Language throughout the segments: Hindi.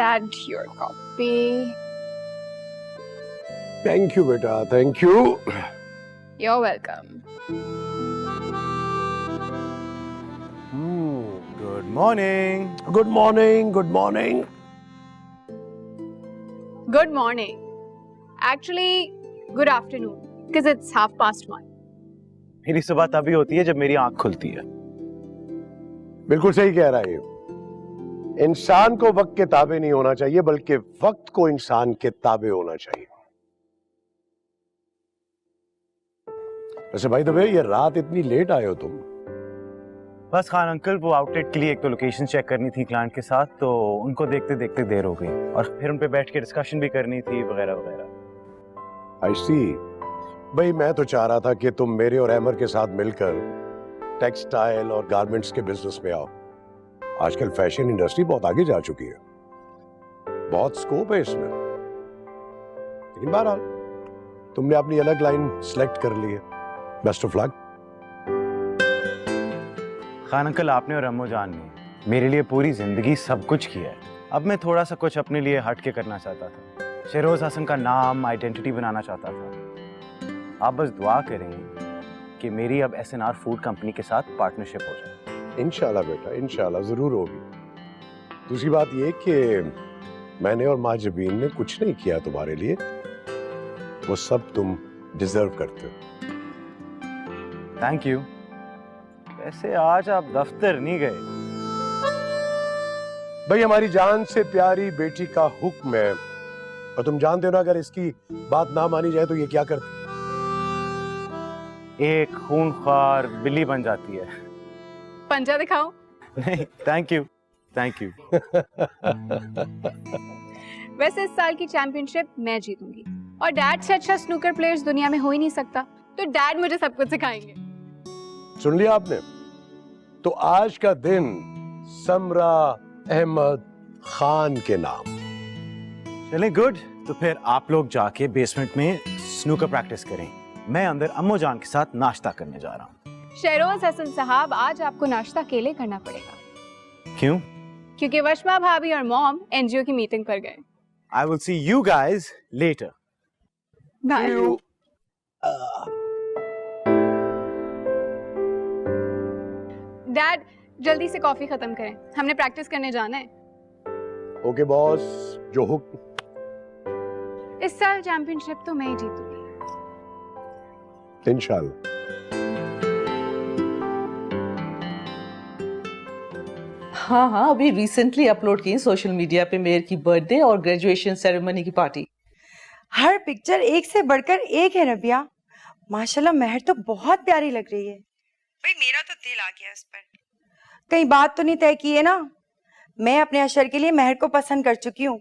Dad, your coffee. Thank you बेटा, thank you. You're welcome. Good morning. Good morning, good morning. Good morning. Actually, good afternoon, because it's 1:30. मेरी सुबह तभी होती है जब मेरी आंख खुलती है। बिल्कुल सही कह रहा है ये। इंसान को वक्त के ताबे नहीं होना चाहिए, बल्कि वक्त को इंसान के ताबे होना चाहिए। वैसे भाई दबे, ये रात इतनी लेट आए हो तुम? बस खान अंकल, वो आउटलेट के लिए एक तो लोकेशन चेक करनी थी क्लाइंट के साथ, तो उनको देखते देखते देर हो गई और फिर उन पे बैठ के डिस्कशन भी करनी थी वगैरह वगैरह। आई सी। भाई मैं तो चाह रहा था कि तुम मेरे और अहमर के साथ मिलकर टेक्सटाइल और गारमेंट्स के बिजनेस में आओ। आजकल फैशन इंडस्ट्री बहुत आगे जा चुकी है, बहुत स्कोप है इसमें। लेकिन बहरहाल तुमने अपनी अलग लाइन सिलेक्ट कर ली है। Best of luck. Khan uncle, आपने और अम्मू जान ने मेरे लिए पूरी जिंदगी सब कुछ किया है। अब मैं थोड़ा सा कुछ अपने लिए हट के करना चाहता था। शेरोज हसन का नाम, आइडेंटिटी बनाना चाहता था। आप बस दुआ करें कि मेरी अब SNR फूड कंपनी के साथ पार्टनरशिप हो जाए। इंशाल्लाह बेटा, इंशाल्लाह जरूर होगी। दूसरी बात ये कि मैंने और माँ जबीन ने कुछ नहीं किया तुम्हारे लिए, वो सब तुम डिजर्व करते हो। Thank you. वैसे आज आप दफ्तर नहीं गए? भाई हमारी जान से प्यारी बेटी का हुक्म है, और तुम जानते हो ना, अगर इसकी बात ना मानी जाए तो ये क्या करती? एक खूंखार बिल्ली बन जाती है। पंजा दिखाओ? नहीं, थैंक यू, थैंक यू। वैसे इस साल की चैंपियनशिप मैं जीतूंगी, और डैड से अच्छा स्नूकर प्लेयर्स दुनिया में हो ही नहीं सकता, तो डैड मुझे सब कुछ सिखाएंगे। सुन लिया आपने? तो आज का दिन समरा अहमद खान के नाम। चलें, गुड। तो फिर आप लोग जाके बेसमेंट में स्नूकर प्रैक्टिस करें। मैं अंदर अम्मू जान के साथ नाश्ता करने जा रहा हूँ। शेरोज हसन साहब, आज आपको नाश्ता अकेले करना पड़ेगा। क्यों? क्योंकि वशमा भाभी और मॉम NGO की मीटिंग पर गए। I will see you guys later. बाय। डैड, जल्दी से कॉफी खत्म करें, हमने प्रैक्टिस करने जाना है। ओके बॉस, जो हुक्म। इस साल चैंपियनशिप तो मैं ही जीतूंगी। इंशाल्लाह। हाँ, अभी रिसेंटली अपलोड की सोशल मीडिया पे मेहर की बर्थडे और ग्रेजुएशन सेरेमनी की पार्टी। हर पिक्चर एक से बढ़कर एक है रबिया। माशाल्लाह मेहर तो बहुत प्यारी लग रही है। भाई मेरा तो दिल आ गया इस पर। कहीं बात तो नहीं तय की है ना? मैं अपने अशर के लिए मेहर को पसंद कर चुकी हूँ।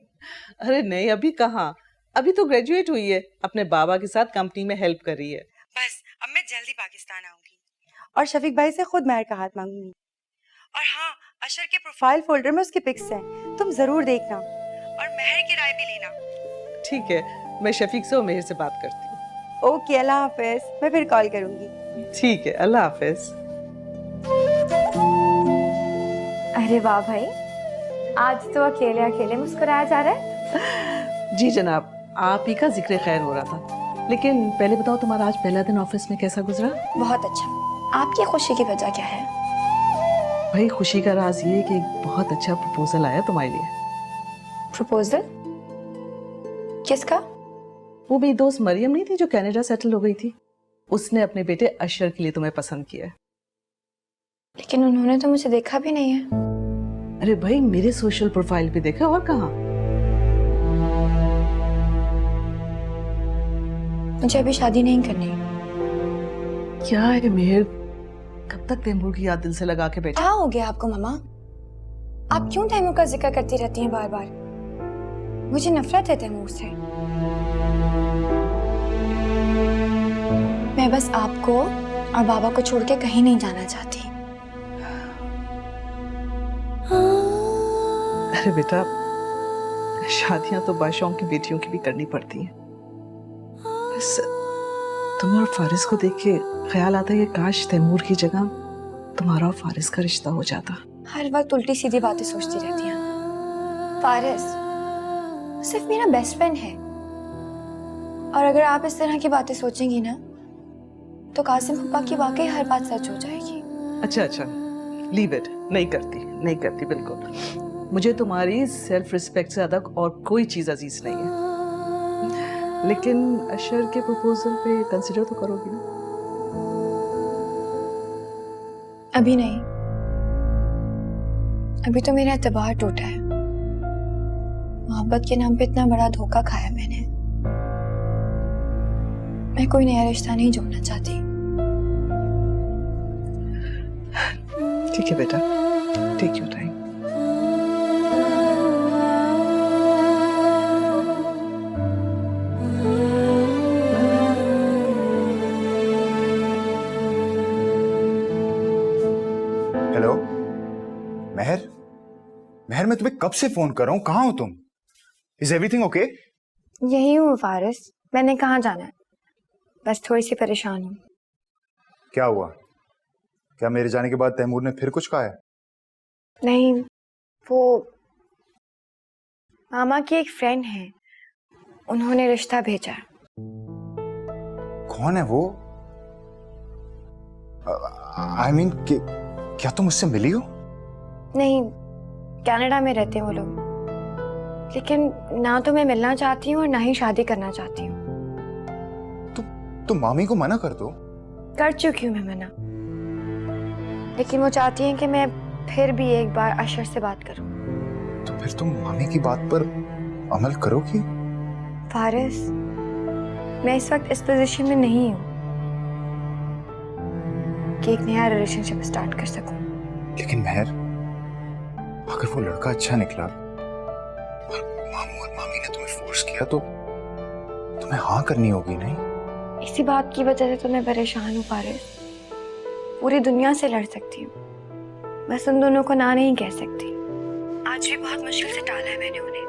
अरे नहीं, अभी कहाँ, अभी तो ग्रेजुएट हुई है, अपने बाबा के साथ कंपनी में हेल्प कर रही है। बस अब मैं जल्दी पाकिस्तान आऊंगी और शफीक भाई से खुद मेहर का हाथ मांगूंगी। और हाँ, अशर के प्रोफाइल फोल्डर में उसकी पिक्स हैं, तुम जरूर देखना और मेहर की राय भी लेना। ठीक है, मैं शफीक से और मेहर से बात करती हूँ। ओके, अल्लाह हाफिज। मैं फिर कॉल करूंगी। ठीक है, अल्लाह हाफिज। अरे वाह भाई, आज तो अकेले अकेले मुस्कुराया जा रहा है। जी जनाब, आप ही का जिक्र खैर हो रहा था, लेकिन पहले बताओ तुम्हारा आज पहला दिन ऑफिस में कैसा गुजरा? बहुत अच्छा। आपकी खुशी की वजह क्या है? भाई खुशी का राज ये है कि एक बहुत अच्छा प्रपोजल आया तुम्हारे लिए। प्रपोजल? किसका? वो मेरी दोस्त मरियम नहीं थी जो कनाडा सेटल हो गई थी, उसने अपने बेटे अशर के लिए तुम्हें पसंद किया है। लेकिन उन्होंने तो मुझे देखा भी नहीं है। अरे भाई, मेरे सोशल प्रोफाइल पे देखा और कहाँ। मुझे अभी शादी नहीं करनी। क्या है मेहर, कब तक तैमूर की याद दिल से लगा के बैठे? क्या हो गया आपको मामा? आप क्यों तैमूर का जिक्र करती रहती हैं बार बार? मुझे नफरत है तैमूर से। मैं बस आपको और बाबा को छोड़ के कहीं नहीं जाना चाहती। अरे बेटा, शादियां तो बादशाहों की बेटियों की भी करनी पड़ती हैं। बस तुम्हें और फारिस को देख के ख्याल आता है कि काश तैमूर की जगह तुम्हारा और फारिस का रिश्ता हो जाता। हर वक्त उल्टी सीधी बातें सोचती रहती हैं। फारिस, सिर्फ मेरा बेस्ट फ्रेंड है। और अगर आप इस तरह की बातें सोचेंगी ना तो कासिम फूफा की वाकई हर बात सच हो जाएगी। अच्छा अच्छा, लीव इट। नहीं करती बिल्कुल। मुझे तुम्हारी सेल्फ रिस्पेक्ट से ज्यादा और कोई चीज अजीज नहीं है। लेकिन अशर के प्रपोजल पे कंसिडर तो करोगी ना? अभी नहीं, अभी तो मेरा एतबार टूटा है। मोहब्बत के नाम पे इतना बड़ा धोखा खाया मैंने। मैं कोई नया रिश्ता नहीं जोड़ना चाहती। ठीक है बेटा, टेक योर टाइम। हेलो महर, महर मैं तुम्हें कब से फोन कर रहा हूँ, कहाँ हो तुम? Is everything okay? यही हूँ फारिस, मैंने कहाँ जाना है, बस थोड़ी सी परेशान हूँ। क्या हुआ? क्या मेरे जाने के बाद तैमूर ने फिर कुछ कहा है? नहीं, वो मामा की एक फ्रेंड है, उन्होंने रिश्ता भेजा। कौन है वो? आई मीन क्या तुम उससे मिली हो? नहीं, कनाडा में रहते हैं वो लोग, लेकिन ना तो मैं मिलना चाहती हूँ और ना ही शादी करना चाहती हूँ। तुम मामी को मना कर दो। कर चुकी हूँ मैं मना, लेकिन वो चाहती हैं कि मैं फिर भी एक बार अशर से बात करूँ। तो फिर तुम मामी की बात पर अमल करोगी? फारिस, मैं इस वक्त इस पोजीशन में नहीं हूँ कि एक नया रिलेशनशिप स्टार्ट कर सकूं। लेकिन महर, अगर वो लड़का अच्छा निकला और मामू और मामी ने तुम्हें फोर्स किया तो तुम्हें हाँ करनी होगी नहीं? इसी बात की वजह से तो मैं परेशान हूँ फारिस। पूरी दुनिया से लड़ सकती हूँ, बस उन दोनों को ना नहीं कह सकती। आज भी बहुत मुश्किल से टाला है मैंने उन्हें।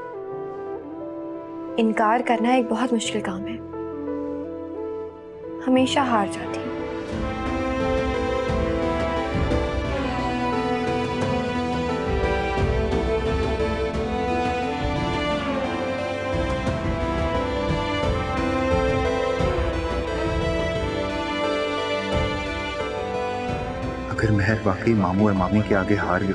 इनकार करना एक बहुत मुश्किल काम है, हमेशा हार जाती हूँ। अगर महर वाकई मामू और मामी के आगे हार गई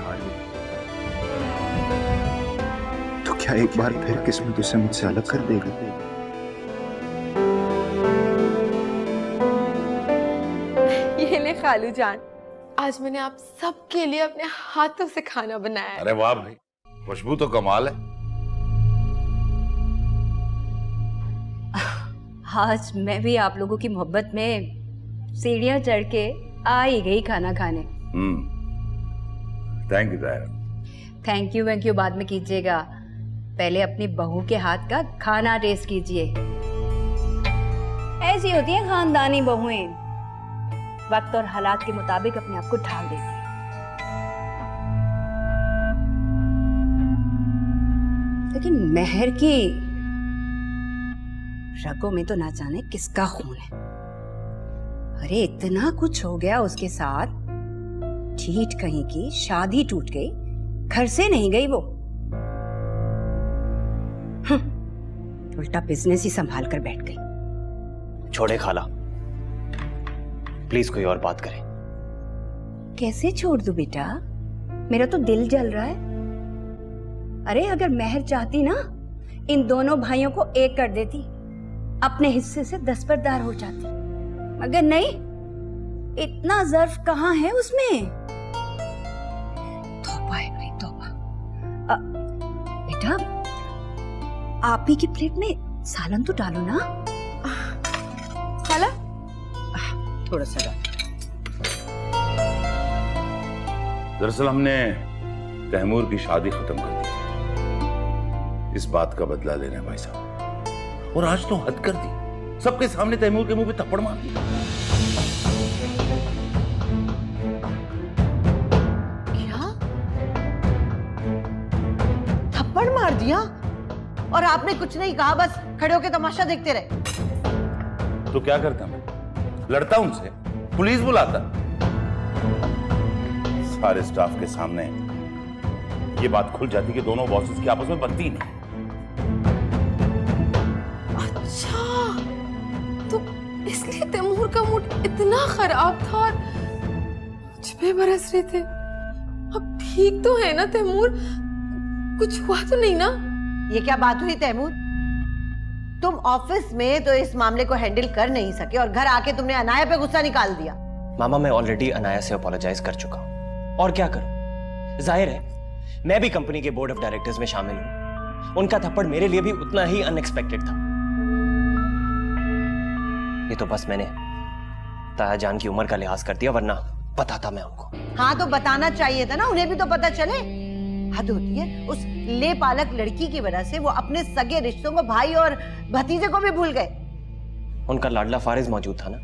तो क्या एक बार फिर किस्मत उसे मुझसे अलग कर देगी? ये ले खालू जान, आज मैंने आप सबके लिए अपने हाथों से खाना बनाया है। अरे वाह भाई, खुशबू तो कमाल है। आज मैं भी आप लोगों की मोहब्बत में सीढ़ियां चढ़ के आ ही गई खाना खाने। Thank you तायरा। थैंक यू बाद में कीजिएगा, पहले अपनी बहू के हाथ का खाना टेस्ट कीजिए। ऐसी होती हैं खानदानी बहुएं, वक्त और हालात के मुताबिक अपने आप को ढाल देती हैं। लेकिन महर की रगों में तो ना जाने किसका खून है। अरे इतना कुछ हो गया उसके साथ, ठीक कहीं की शादी टूट गई, घर से नहीं गई वो, उल्टा बिजनेस ही संभाल कर बैठ गई। छोड़े खाला, प्लीज कोई और बात करें। कैसे छोड़ दूं बेटा, मेरा तो दिल जल रहा है। अरे अगर महर चाहती ना, इन दोनों भाइयों को एक कर देती, अपने हिस्से से दस्तबरदार हो जाती, मगर नहीं, इतना ज़र्फ कहाँ है उसमें। तौबा है भाई तौबा। बेटा, आप ही की प्लेट में सालन तो डालो ना। खाला, थोड़ा सा डालो। दरअसल हमने तैमूर की शादी खत्म कर दी, इस बात का बदला लेना है भाई साहब। और आज तो हद कर दी, सबके सामने तैमूर के मुंह पे थप्पड़ मार दी। क्या थप्पड़ मार दिया? और आपने कुछ नहीं कहा, बस खड़े होकर तमाशा देखते रहे? तो क्या करता मैं? लड़ता उनसे, पुलिस बुलाता। सारे स्टाफ के सामने ये बात खुल जाती कि दोनों बॉसेस की आपस में बनती नहीं। खराब था और मुझ पे बरस रहे थे। अब ठीक तो है ना तैमूर? कुछ हुआ तो नहीं ना? ये क्या बात हुई तैमूर? तुम ऑफिस में तो इस मामले को हैंडल कर नहीं सके और घर आके तुमने अनाया पे गुस्सा निकाल दिया। मामा मैं ऑलरेडी अनाया से अपोलोजाइज कर चुका हूं, और क्या करूं? जाहिर है मैं भी कंपनी के बोर्ड ऑफ डायरेक्टर्स में शामिल हूं। उनका थप्पड़ मेरे लिए भी उतना ही अनएक्सपेक्टेड था। ये तो बस मैंने ताया जान की उम्र का लिहाज कर दिया, वरना बताता मैं उनको। हाँ तो बताना चाहिए था ना, उन्हें भी तो पता चले। हद होती है, उस ले पालक लड़की की वजह से वो अपने सगे रिश्तों को, भाई और भतीजे को भी भूल गए। उनका लाडला फारिज मौजूद था ना,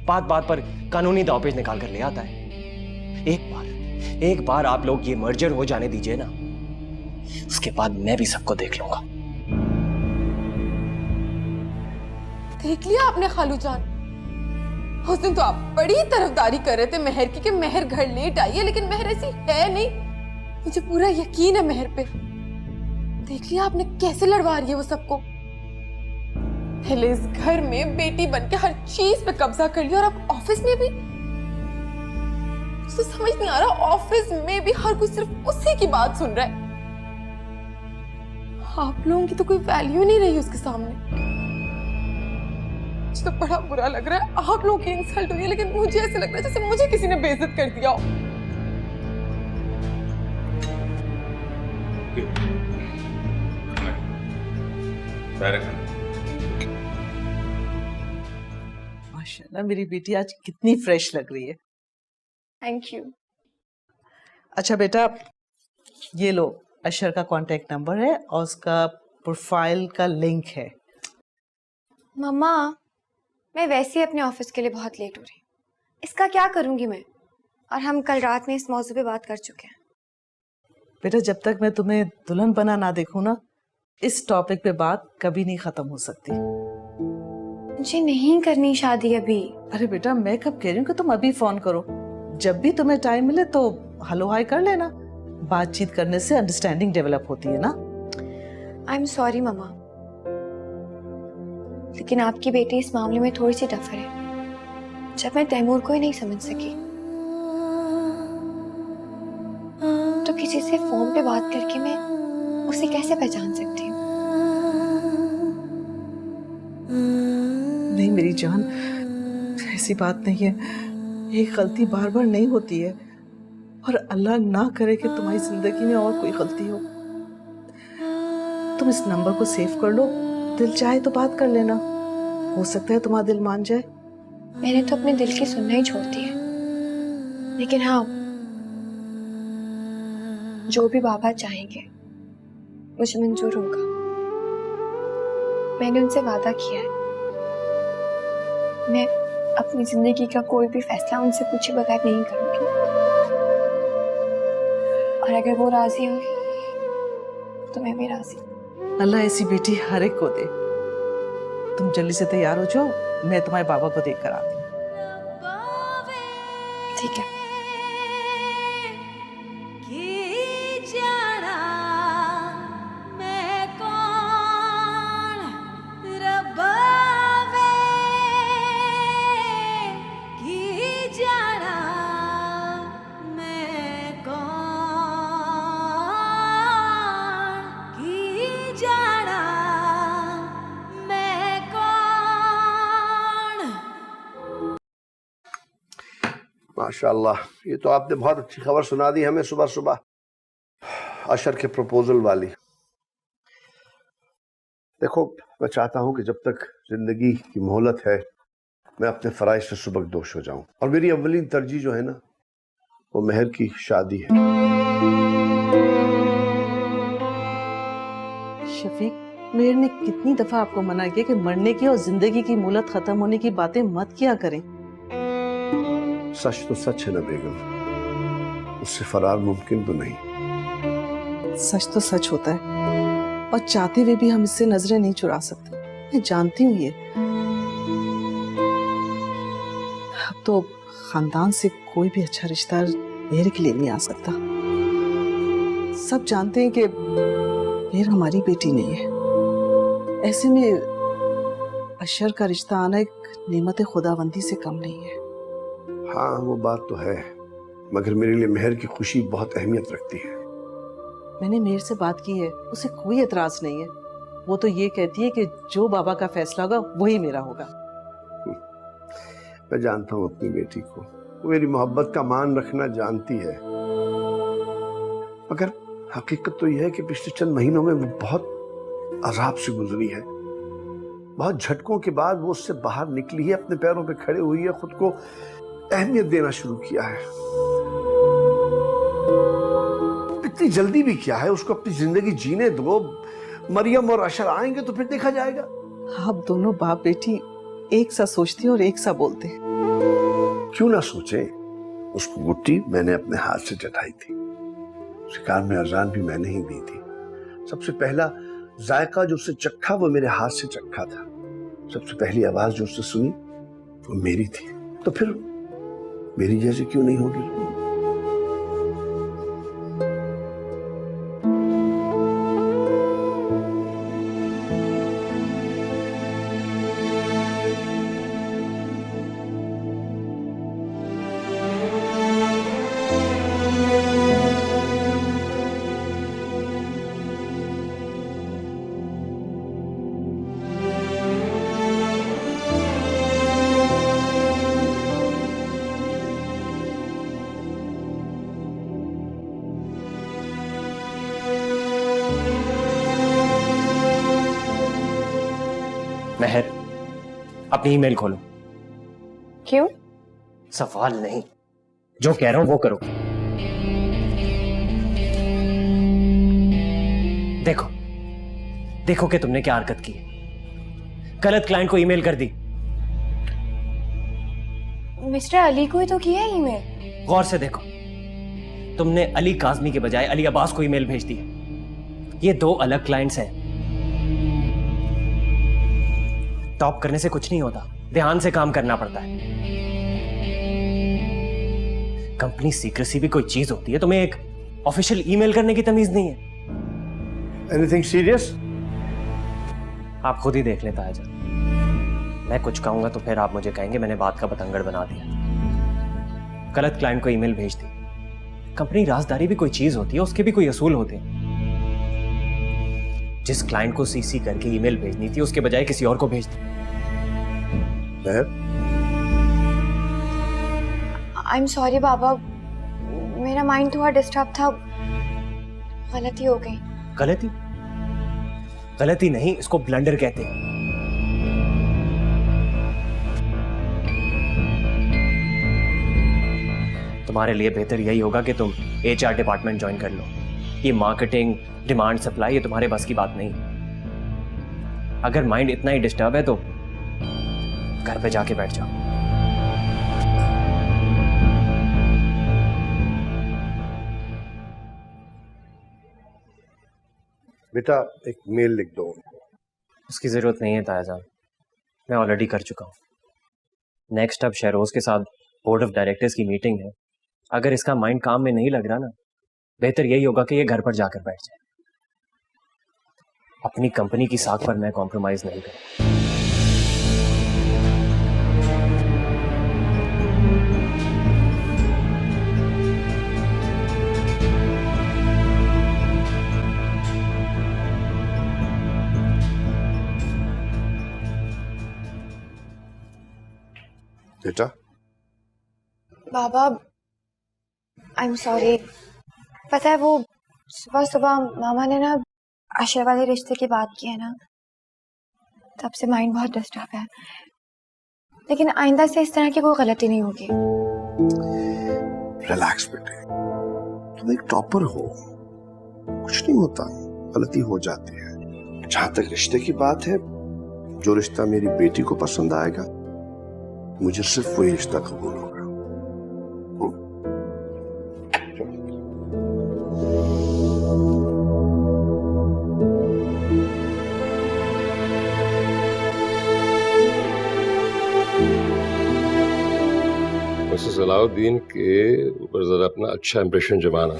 बात बात पर कानूनी दावपेच निकाल कर ले आता है। एक बार आप लोग ये मर्जर हो जाने दीजिए ना, उसके बाद मैं भी सबको देख लूंगा। देख लिया आपने खालू जान? उस दिन तो आप बड़ी तरफदारी कर रहे थे मेहर की कि मेहर घर लेट आई है, लेकिन मेहर ऐसी है नहीं। मुझे पूरा यकीन है मेहर पे। देख लिया आपने कैसे लड़वा रही है वो सबको। पहले इस घर में बेटी बनके हर चीज पे कब्जा कर लिया, और अब ऑफिस में भी। मुझे समझ नहीं आ रहा, ऑफिस में भी हर कोई सिर्फ उसी की बात सुन रहा है। आप लोगों की तो कोई वैल्यू नहीं रही उसके सामने। मुझे तो बड़ा बुरा लग रहा है, आप लोगों की इंसल्ट हुई है, लेकिन मुझे ऐसे लग रहा है जैसे मुझे किसी ने बेइज्जत कर दिया हो। माशाल्लाह मेरी बेटी आज कितनी फ्रेश लग रही है। Thank you. अच्छा बेटा, ये लो, अशर का कांटेक्ट नंबर है और उसका प्रोफाइल का लिंक है। मम्मा मैं वैसे ही अपने ऑफिस के लिए बहुत लेट हो रही हूँ, इसका क्या करूँगी मैं? और हम कल रात में इस मौजू पे बात कर चुके हैं। बेटा जब तक मैं तुम्हें दुल्हन बना ना देखूं ना, इस टॉपिक पे बात कभी नहीं खत्म हो सकती। मुझे नहीं करनी शादी अभी। अरे बेटा मैं कब कह रही हूँ कि तुम अभी फोन करो, जब भी तुम्हें टाइम मिले तो हेलो हाय कर लेना। बातचीत करने से अंडरस्टैंडिंग डेवलप होती है ना। आई एम सॉरी मम्मा, लेकिन आपकी बेटी इस मामले में थोड़ी सी टफर है। जब मैं तैमूर को ही नहीं समझ सकी, तो किसी से फोन पे बात करके मैं उसे कैसे पहचान सकती हूँ? नहीं मेरी जान, ऐसी बात नहीं है। एक गलती बार बार नहीं होती है, और अल्लाह ना करे कि तुम्हारी जिंदगी में और कोई गलती हो। तुम इस नंबर को सेव कर लो, दिल चाहे तो बात कर लेना, हो सकता है तुम्हारा दिल मान जाए। मैंने तो अपने दिल की सुनना ही छोड़ दी है, लेकिन हाँ जो भी बाबा चाहेंगे मुझे मंजूर होगा। मैंने उनसे वादा किया है, मैं अपनी जिंदगी का कोई भी फैसला उनसे पूछे बगैर नहीं करूंगी, और अगर वो राजी होंगे तो मैं भी राजी। अल्लाह ऐसी बेटी हर एक को दे। तुम जल्दी से तैयार हो जाओ, मैं तुम्हारे बाबा को देख कर आती हूँ। ठीक है। माशाल्लाह, ये तो आपने बहुत अच्छी खबर सुना दी हमें सुबह सुबह, अशर के प्रपोजल वाली। देखो मैं चाहता हूं कि जब तक जिंदगी की मोहलत है मैं अपने फराइज से सुबकदोश हो जाऊं, और मेरी अव्वलीन तरजीह जो है ना वो मेहर की शादी है। शफीक, मेहर ने कितनी दफा आपको मना किया कि मरने की और जिंदगी की मोहलत खत्म होने की बातें मत किया करें। सच तो सच है ना बेगम, उससे फरार मुमकिन तो नहीं। सच तो सच होता है, और चाहते हुए भी हम इससे नजरें नहीं चुरा सकते। मैं जानती हूँ ये। अब तो खानदान से कोई भी अच्छा रिश्ता मेरे के लिए नहीं आ सकता। सब जानते हैं कि मेहर हमारी बेटी नहीं है। ऐसे में अशर का रिश्ता आना एक नेमत खुदाबंदी से कम नहीं है। हाँ वो बात तो है, मगर मेरे लिए मेहर की खुशी बहुत अहमियत रखती है। मैंने मेहर से बात की है, उसे कोई एतराज नहीं है। वो तो ये कहती है कि जो बाबा का फैसला होगा वही मेरा होगा। मैं जानता हूँ अपनी बेटी को, वो मेरी मोहब्बत का मान रखना जानती है, मगर हकीकत तो यह है कि पिछले चंद महीनों में वो बहुत अजाब से गुजरी है। बहुत झटकों के बाद वो उससे बाहर निकली है, अपने पैरों पे खड़े हुई है, खुद को अहमियत देना शुरू किया है। इतनी जल्दी भी क्या है, उसको अपनी जिंदगी जीने दो। मरियम और अशर आएंगे तो फिर देखा जाएगा। आप दोनों बाप बेटी एक सा सोचते और एक सा बोलते। क्यों ना सोचे, उसको गुट्टी मैंने अपने हाथ से चटाई थी, शिकार में अजान भी मैंने ही दी थी। सबसे पहला जायका जो उससे चखा वो मेरे हाथ से चखा था। सबसे पहली आवाज जो उससे सुनी वो मेरी थी। तो फिर मेरी जैसे क्यों नहीं होगी? महर, अपनी ईमेल खोलो। क्यों? सवाल नहीं, जो कह रहा हूं वो करो। देखो देखो कि तुमने क्या हरकत की है। गलत क्लाइंट को ईमेल कर दी। मिस्टर अली को ही तो किया है ईमेल। गौर से देखो, तुमने अली काजमी के बजाय अली अब्बास को ईमेल भेज दी। ये दो अलग क्लाइंट्स हैं। टॉप करने से कुछ नहीं होता, ध्यान से काम करना पड़ता है। कंपनी सीक्रेसी भी कोई चीज होती है, तुम्हें एक ऑफिशियल ईमेल करने की तमीज नहीं है। Anything serious? आप खुद ही देख लेता है जब मैं कुछ कहूंगा तो फिर आप मुझे कहेंगे मैंने बात का बतंगड़ बना दिया। गलत क्लाइंट को ईमेल भेज दी। कंपनी राजदारी भी कोई चीज होती है, उसके भी कोई असूल होते हैं। जिस क्लाइंट को सीसी करके ईमेल भेजनी थी उसके बजाय किसी और को भेज दी। आई एम सॉरी बाबा, मेरा माइंड थोड़ा डिस्टर्ब था, गलती हो गई। गलती? गलती नहीं, इसको ब्लंडर कहते हैं। तुम्हारे लिए बेहतर यही होगा कि तुम HR डिपार्टमेंट ज्वाइन कर लो। ये मार्केटिंग, डिमांड, सप्लाई ये तुम्हारे बस की बात नहीं। अगर माइंड इतना ही डिस्टर्ब है तो घर पे जाके बैठ जाओ। बेटा एक मेल लिख दो। उसकी जरूरत नहीं है तायाजान, मैं ऑलरेडी कर चुका हूँ। नेक्स्ट अब शहरोज के साथ बोर्ड ऑफ डायरेक्टर्स की मीटिंग है। अगर इसका माइंड काम में नहीं लग रहा ना, बेहतर यही होगा कि ये घर पर जाकर बैठ जाए। अपनी कंपनी की साख पर मैं कॉम्प्रोमाइज नहीं करूँ। बेटा बाबा आई एम सॉरी। पता है वो सुबह सुबह मामा ने ना अशर वाले रिश्ते की बात की है ना, तब से माइंड बहुत डिस्टर्ब है। लेकिन आइंदा से इस तरह की कोई गलती नहीं होगी। रिलैक्स बेटे, तुम एक टॉपर हो, कुछ नहीं होता, गलती हो जाती है। जहां तक रिश्ते की बात है, जो रिश्ता मेरी बेटी को पसंद आएगा मुझे सिर्फ वही रिश्ता कबूल होगा। मिसेस अलाउद्दीन के ऊपर जरा अपना अच्छा इंप्रेशन जमाना।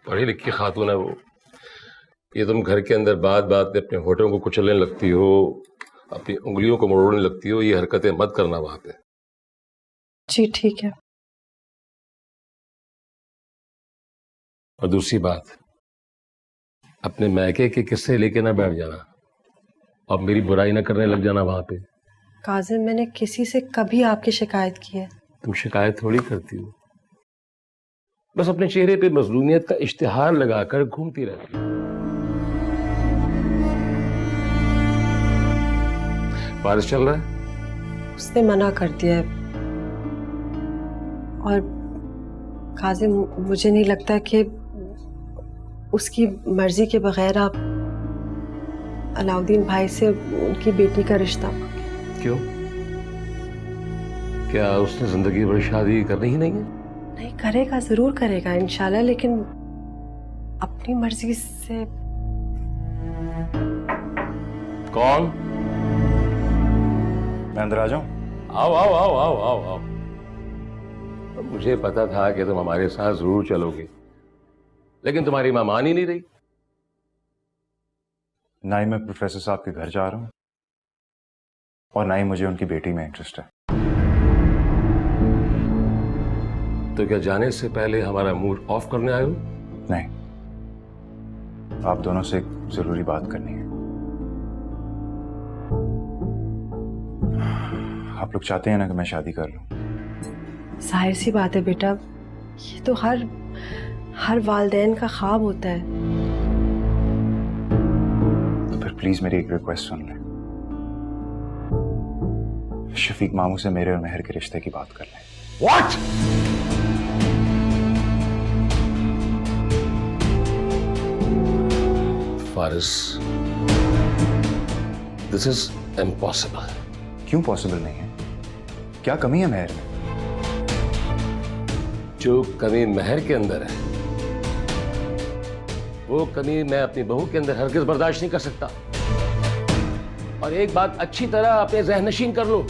पढ़ी लिखी खातून है वो। ये तुम घर के अंदर बात बात में अपने होठों को कुचलने लगती हो, अपनी उंगलियों को मरोड़ने लगती हो, ये हरकतें मत करना वहां पे। जी ठीक है। और दूसरी बात, अपने मैके के किस्से लेके ना बैठ जाना, अब मेरी बुराई ना करने लग जाना वहां पे। काजिम, मैंने किसी से कभी आपकी शिकायत की है? तुम शिकायत थोड़ी करती हो, बस अपने चेहरे पे मजलूमियत का इश्तिहार लगाकर घूमती रहती हो। बारिश चल रहा है? उसने मना कर दिया है। और काजिम, मुझे नहीं लगता कि उसकी मर्जी के बगैर आप अलाउद्दीन भाई से उनकी बेटी का रिश्ता। क्यों? क्या उसने जिंदगी भर शादी करनी ही नहीं है? नहीं, करेगा, जरूर करेगा इंशाल्लाह, लेकिन अपनी मर्जी से। कौन? मैं अंदर आ जाऊं? आओ आओ आओ आओ आओ आओ। तो मुझे पता था कि तुम हमारे साथ जरूर चलोगे, लेकिन तुम्हारी मां मान ही नहीं रही। ना ही मैं प्रोफेसर साहब के घर जा रहा हूं और ना ही मुझे उनकी बेटी में इंटरेस्ट है। तो क्या जाने से पहले हमारा मूड ऑफ करने आए हो? नहीं, आप दोनों से एक जरूरी बात करनी है। आप लोग चाहते हैं ना कि मैं शादी कर लूं? जाहिर सी बात है बेटा, ये तो हर वालिदैन का ख्वाब होता है। तो फिर प्लीज मेरी एक रिक्वेस्ट सुन लें। शफीक मामू से मेरे और मेहर के रिश्ते की बात कर लें। What? Faris, this is impossible. क्यों पॉसिबल नहीं है? क्या कमी है मेहर में? जो कमी मेहर के अंदर है, वो कमी मैं अपनी बहू के अंदर हरगिज़ बर्दाश्त नहीं कर सकता। और एक बात अच्छी तरह अपने ज़हनशीन कर लो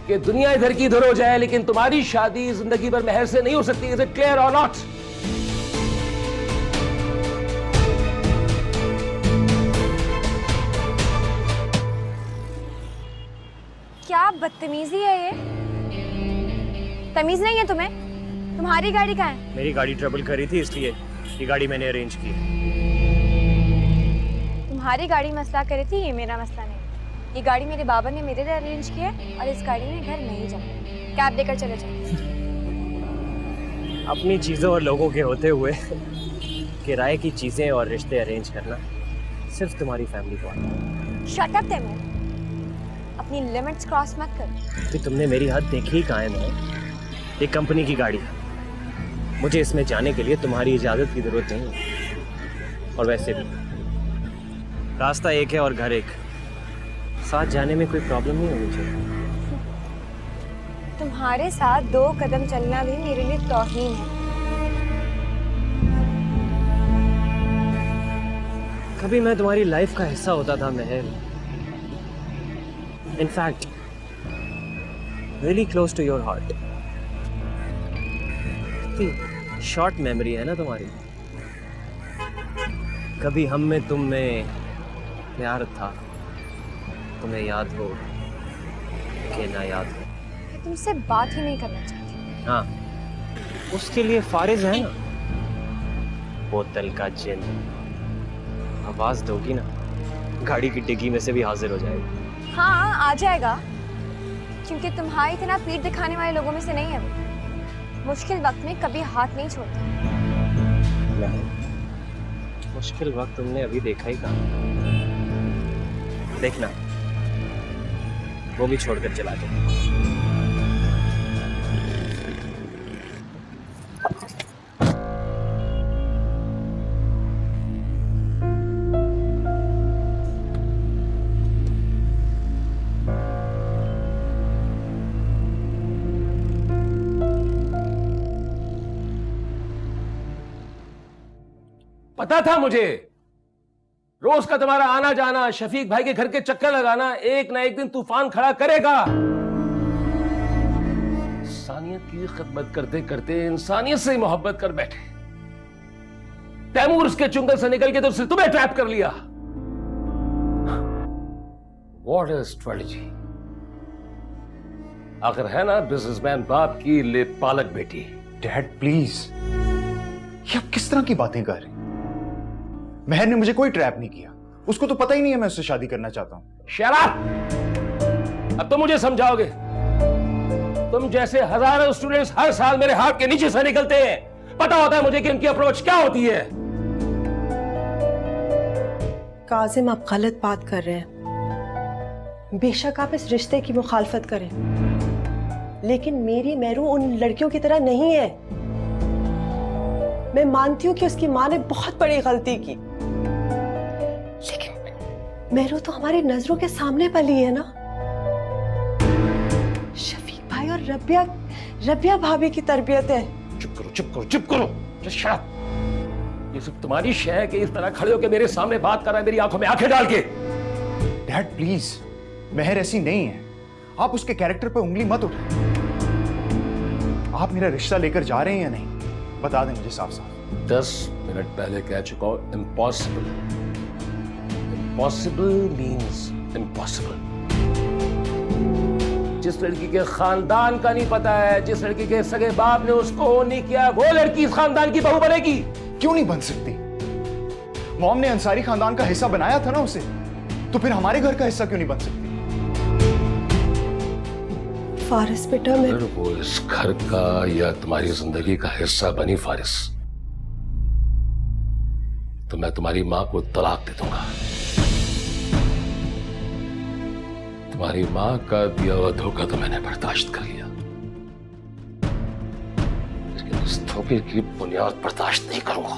कि दुनिया इधर की इधर हो जाए, लेकिन तुम्हारी शादी जिंदगी भर मेहर से नहीं हो सकती। इज इट क्लियर और नॉट? क्या बदतमीजी है ये? तमीज नहीं है तुम्हें? तुम्हारी गाड़ी कहाँ है? मेरी गाड़ी ट्रबल कर रही थी, इसलिए ये गाड़ी मैंने अरेंज की है। तुम्हारी गाड़ी मसला कर रही थी, ये मेरा मसला नहीं। ये गाड़ी मेरे बाबा ने मेरे लिए अरेंज की है और इस गाड़ी में घर नहीं जाना। कैब देकर चले जाओ। अपनी चीज़ों और लोगों के होते हुए किराए की चीज़ें और रिश्ते अरेंज करना सिर्फ तुम्हारी फैमिली को आता है। शट अप तैमूर, अपनी लिमिट्स क्रॉस मत कर। कि तुमने मेरी हद देखी ही कहाँ है? मैं ये कंपनी की गाड़ी है, मुझे इसमें जाने के लिए तुम्हारी इजाज़त की ज़रूरत नहीं है। और वैसे भी रास्ता एक है और घर एक, साथ जाने में कोई प्रॉब्लम नहीं होनी चाहिए। तुम्हारे साथ 2 कदम चलना भी मेरे लिए तौहीन है। कभी मैं तुम्हारी लाइफ का हिस्सा होता था महल। In fact really close to your heart. Short memory है ना तुम्हारी। कभी हम में तुम में प्यार था, तुम्हें याद हो कि ना याद हो। मैं तुमसे बात ही नहीं करना चाहती। हाँ, उसके लिए फारिज है ना, बोतल का जिन। आवाज दोगी ना, गाड़ी की डिग्गी में से भी हाजिर हो जाएगा। हाँ आ जाएगा, क्योंकि तुम्हारी इतना पीठ दिखाने वाले लोगों में से नहीं है वो। मुश्किल वक्त में कभी हाथ नहीं छोड़ता। मुश्किल वक्त तुमने अभी देखा ही कहाँ। देखना वो भी छोड़कर चला गया। पता था मुझे, रोज का तुम्हारा आना जाना, शफीक भाई के घर के चक्कर लगाना एक ना एक दिन तूफान खड़ा करेगा। इंसानियत की खिदमत करते करते इंसानियत से मोहब्बत कर बैठे। तैमूर उसके चुंगल से निकल के तो उसने तुम्हें ट्रैप कर लिया। What is strategy? आखिर है ना बिजनेसमैन बाप की ले पालक बेटी। डैड प्लीज, ये आप किस तरह की बातें कर रहे हैं? महर ने मुझे कोई ट्रैप नहीं किया, उसको तो पता ही नहीं है मैं उससे शादी करना चाहता हूं। Shut up! अब तो मुझे समझाओगे? तुम जैसे हजारों स्टूडेंट्स हर साल मेरे हाथ के नीचे से निकलते हैं, पता होता है मुझे कि उनकी अप्रोच क्या होती है। काजिम, आप गलत बात कर रहे हैं। बेशक आप इस रिश्ते की मुखालफत करें, लेकिन मेरी मेहरू उन लड़कियों की तरह नहीं है। मैं मानती हूँ कि उसकी माँ ने बहुत बड़ी गलती की, लेकिन मेहरू तो हमारी नजरों के सामने पली है ना। शफीक भाई और रबिया भाभी की तरबियत है। चुप करो, चुप करो, चुप करो। Just shut up! ये सब तुम्हारी शय है कि इस तरह खड़े होकर मेरे सामने बात कर रहा है, मेरी आंखों में आंखें डाल के। डैड प्लीज, महर ऐसी नहीं है, आप उसके कैरेक्टर पे उंगली मत उठाएं। आप मेरा रिश्ता लेकर जा रहे हैं या नहीं, बता दें मुझे साफ साफ। 10 मिनट पहले कह चुका हूं, इम्पॉसिबल। Impossible means impossible. जिस लड़की के खानदान का नहीं पता है, जिस लड़की के सगे बाप ने उसको नहीं किया, वो लड़की इस खानदान की बहू बनेगी। क्यों नहीं बन सकती? मॉम ने अंसारी खानदान का हिस्सा बनाया था ना उसे, तो फिर हमारे घर का हिस्सा क्यों नहीं बन सकती? फारिस बेटा, मैं अगर वो इस घर का या तुम्हारी जिंदगी का हिस्सा बनी फारिस, तो मैं तुम्हारी मां को तलाक दे दूंगा। तुम्हारी मां का दिया हुआ धोखा तो मैंने बर्दाश्त कर लिया, लेकिन इस धोखे की बुनियाद बर्दाश्त नहीं करूंगा।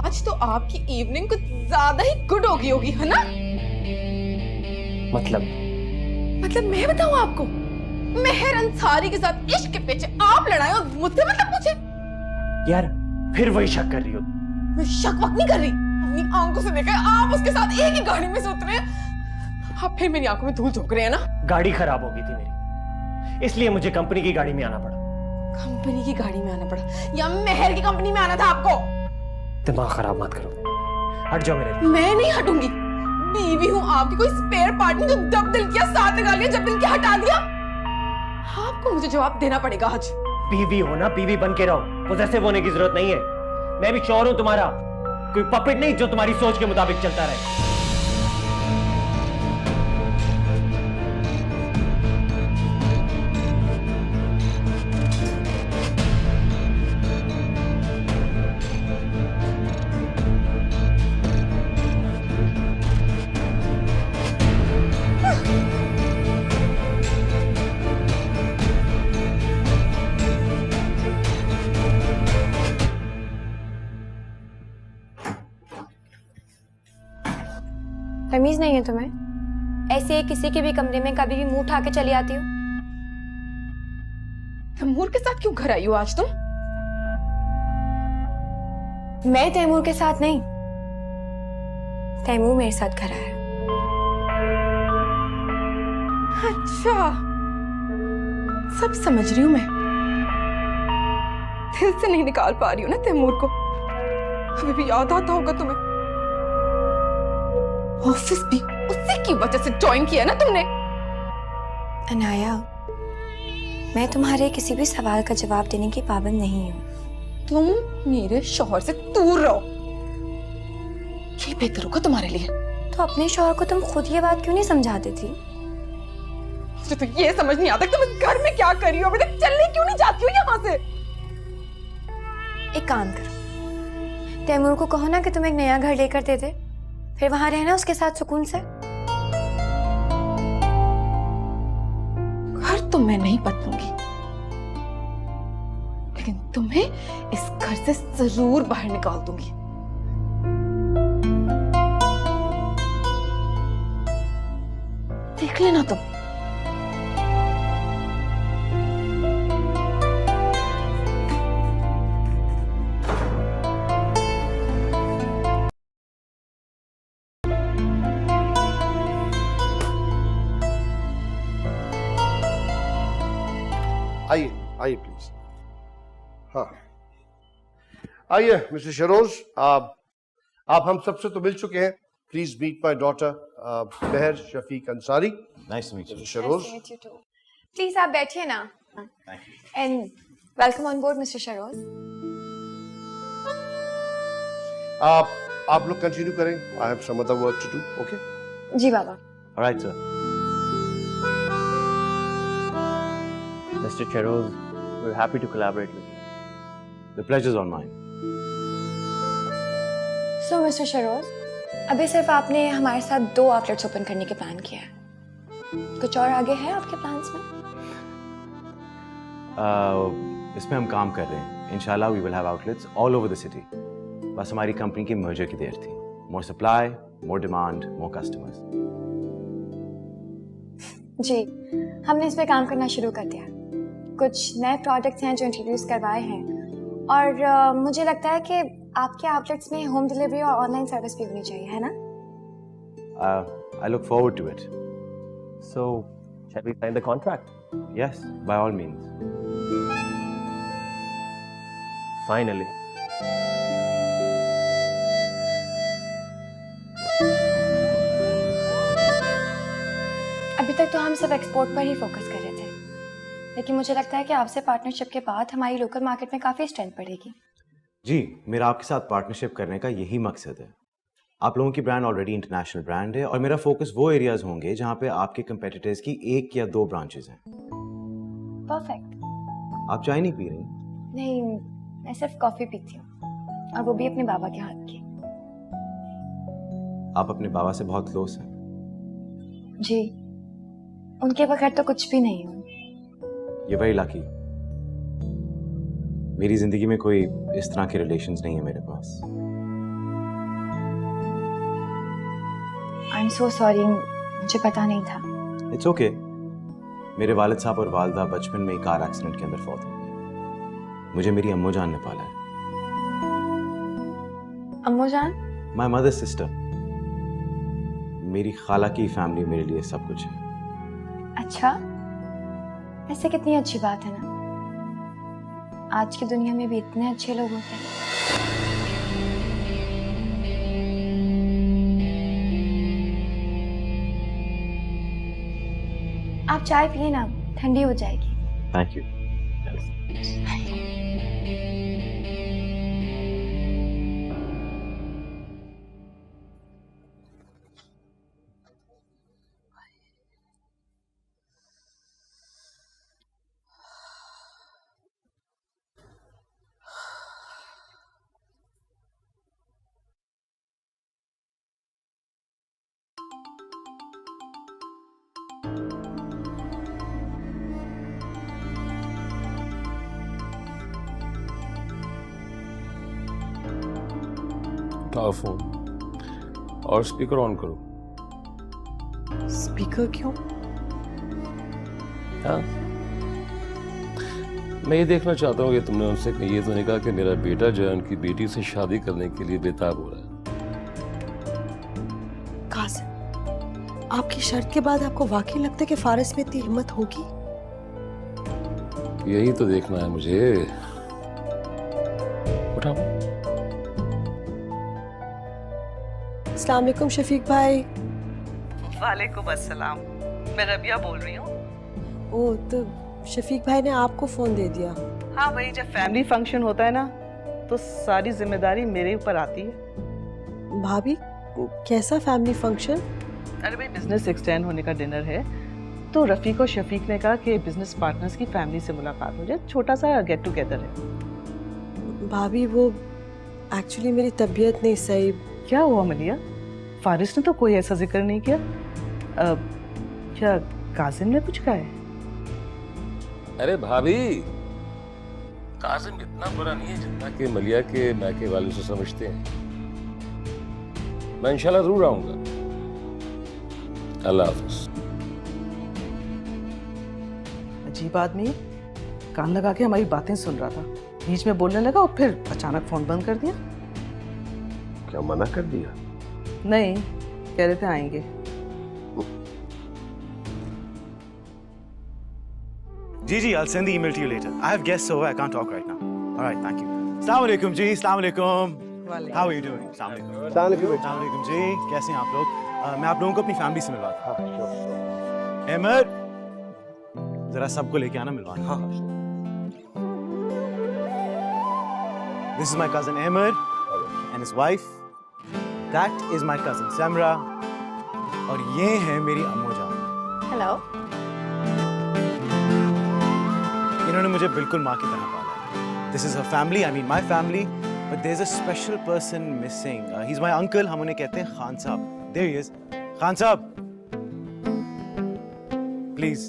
आज तो आपकी इवनिंग कुछ ज्यादा ही गुड हो गई होगी, है ना? मतलब मैं बताऊं आपको, मेहर अंसारी के साथ इश्क के पीछे आप लड़ाई और मुझसे मतलब पूछे। यार फिर वही शक कर रही हो? मैं शक वक्त नहीं कर रही, अपनी आंखों से देखा है आप उसके साथ एक ही गाड़ी में से उतरे हैं। आप फिर मेरी आंखों में धूल झोंक रहे हैं ना। गाड़ी खराब हो गई थी मेरी, इसलिए मुझे कंपनी की गाड़ी में आना पड़ा। कंपनी की गाड़ी में आना पड़ा या मेहर की कंपनी में आना था आपको? दिमाग खराब मत करो, हट जाओ मेरे। मैं नहीं हटूंगी, बीवी हूँ आपकी, कोई स्पेयर पार्ट नहीं जो जब दिल किया साथ लगा लिया, जब दिल किया हटा दिया। आपको मुझे जवाब देना पड़ेगा आज। बीवी हो ना, बीवी बन के रहो, पॉसेसिव होने की जरूरत नहीं है। मैं भी शौहर हूं तुम्हारा, कोई पपेट नहीं जो तुम्हारी सोच के मुताबिक चलता रहे। तमीज नहीं है तुम्हें? ऐसे ही किसी के भी कमरे में कभी भी मुंह उठा के चली आती हो। तैमूर के साथ क्यों घर आई हो आज तुम? मैं तैमूर के साथ नहीं, तैमूर मेरे साथ घर आया। अच्छा, सब समझ रही हूं मैं। दिल से नहीं निकाल पा रही हूं ना तैमूर को। अभी भी याद आता होगा तुम्हें। ऑफिस भी उसी की वजह से ज्वाइन किया ना तुमने। अनाया, मैं तुम्हारे किसी भी सवाल का जवाब देने की पाबंद नहीं हूँ। तुम मेरे शौहर से दूर रहो, ये बेहतर होगा तुम्हारे लिए। तो अपने शौहर को तुम खुद ये बात क्यों नहीं समझाती थी? मुझे तो ये समझ नहीं आता तुम इस घर में क्या कर रही हो। अभी तक चलने क्यों नहीं जाती हो यहाँ से? एक काम करो, तैमूर को कहो ना कि तुम एक नया घर लेकर दे दे, फिर वहां रहना उसके साथ सुकून से। घर तो मैं नहीं बदलूंगी, लेकिन तुम्हें इस घर से जरूर बाहर निकाल दूंगी। देख लेना तुम। आइए आइए प्लीज। हाँ आइए मिस्टर शरोज, आप हम सबसे तो मिल चुके हैं। Please meet my daughter Mehar Shafiq Ansari. Nice to meet you. Cheroz, please आप बैठिए ना। And welcome on board mister Cheroz. आप लोग कंटिन्यू करें। I have some other work to do. Okay जी बाबा। Alright sir. Mr. Cheroz, we're happy to collaborate with you. The pleasure's on mine. So mister Cheroz, अभी सिर्फ आपने हमारे साथ 2 आउटलेट्स ओपन करने के प्लान किया है, कुछ और आगे है आपके प्लान्स में? इसमें हम काम कर रहे हैं। इंशाल्लाह we will have outlets all over the city. बस हमारी कंपनी की मर्जर की देर थी। More supply, more demand, more customers. जी, हमने इस पे काम करना शुरू कर दिया। कुछ नए प्रोडक्ट्स हैं जो इंट्रोड्यूस करवाए हैं, और मुझे लगता है कि आपके आउटलेट्स में होम डिलीवरी और ऑनलाइन सर्विस भी होनी चाहिए, है ना? I look forward to it. So, shall we sign the contract? Yes, by all means. Finally. अभी तक तो हम सिर्फ एक्सपोर्ट पर ही फोकस कर रहे थे, लेकिन मुझे लगता है कि आपसे पार्टनरशिप के बाद हमारी लोकल मार्केट में काफ़ी स्ट्रेंथ बढ़ेगी। जी, मेरा आपके साथ पार्टनरशिप करने का यही मकसद है। आप लोगों की ब्रांड ऑलरेडी इंटरनेशनल ब्रांड है, और मेरा फोकस वो एरियाज होंगे जहाँ पे आपके कंपेटिटर्स की 1 या 2 ब्रांचेस हैं। परफेक्ट। आप चाय नहीं पी रही? नहीं, मैं सिर्फ कॉफी पीती हूँ, और वो भी अपने बाबा के हाथ की। आप अपने बाबा से बहुत क्लोज हैं। जी, उनके बगैर तो कुछ भी नहीं हूँ। ये वही लकी। मेरी जिंदगी में कोई इस तरह के रिलेशंस नहीं है मेरे पास। आई एम सो सॉरी, मुझे पता नहीं था। It's okay. मेरे वालिद साहब और वालदा बचपन में ही कार एक्सीडेंट के अंदर फौत हो गए। मुझे मेरी अम्मू जान ने पाला है। अम्मू जान? My mother sister. मेरी खाला की फैमिली मेरे लिए सब कुछ है। अच्छा, ऐसे कितनी अच्छी बात है ना। आज की दुनिया में भी इतने अच्छे लोग होते हैं। आप चाय पिए ना, ठंडी हो जाएगी। Thank you. उठाओ फोन और स्पीकर ऑन करो। स्पीकर क्यों? हाँ, मैं ये देखना चाहता हूँ कि तुमने उनसे ये तो नहीं कहा कि मेरा बेटा जो है उनकी बेटी से शादी करने के लिए बेताब हो रहा है। कासिम, आपकी शर्त के बाद आपको वाकई लगता है कि फारिस में इतनी हिम्मत होगी? यही तो देखना है मुझे। उठाओ। अस्सलाम वालेकुम शफीक भाई। वालेकुम अस्सलाम। मैं रबिया बोल रही हूँ। ओ, तो शफीक भाई ने आपको फोन दे दिया? हाँ भाई, जब फैमिली फंक्शन होता है ना तो सारी जिम्मेदारी मेरे ऊपर आती है। भाभी, कैसा फैमिली फंक्शन? अरे भाई, बिजनेस एक्सटेंड होने का डिनर है, तो रफीक और शफीक ने कहा कि बिजनेस पार्टनर्स की फैमिली से मुलाकात हो जाए, छोटा सा गेट टुगेदर है। भाभी, वो एक्चुअली मेरी तबीयत नहीं सही। क्या हुआ मलिया? फारिस ने तो कोई ऐसा जिक्र नहीं किया। क्या काजिम ने कुछ कहा है? अरे भाभी, काजिम इतना बुरा नहीं है जितना कि मलिया के मैके वाले से समझते हैं। मैं इंशाल्लाह जरूर आऊंगा। अल्लाह हाफिज। अजीब आदमी है, कान लगा के हमारी बातें सुन रहा था, बीच में बोलने लगा और फिर अचानक फोन बंद कर दिया। क्या मना कर दिया? नहीं, कह रहे थे आएंगे। जी, I'll send the email to you later. I have guests over. I can't talk right now. All right, thank you. Assalamu alaikum ji, assalamu alaikum. How are you doing? Assalamu alaikum. Assalamu alaikum जी, कैसे हैं आप लोग? मैं आप लोगों को अपनी फैमिली से मिलवाता हूँ। अहमद, जरा सबको लेके आना मिलवाना। हाँ। This is my cousin Ahmed and his wife. That is my cousin Samra. और ये है मेरी अम्मू जान। हेलो। इन्होंने मुझे बिल्कुल माँ की तरह पाला है। This is her family, I mean my family, but there's a special person missing. He's my uncle. हम उन्हें कहते हैं खान साहब. There he is. खान साहब, please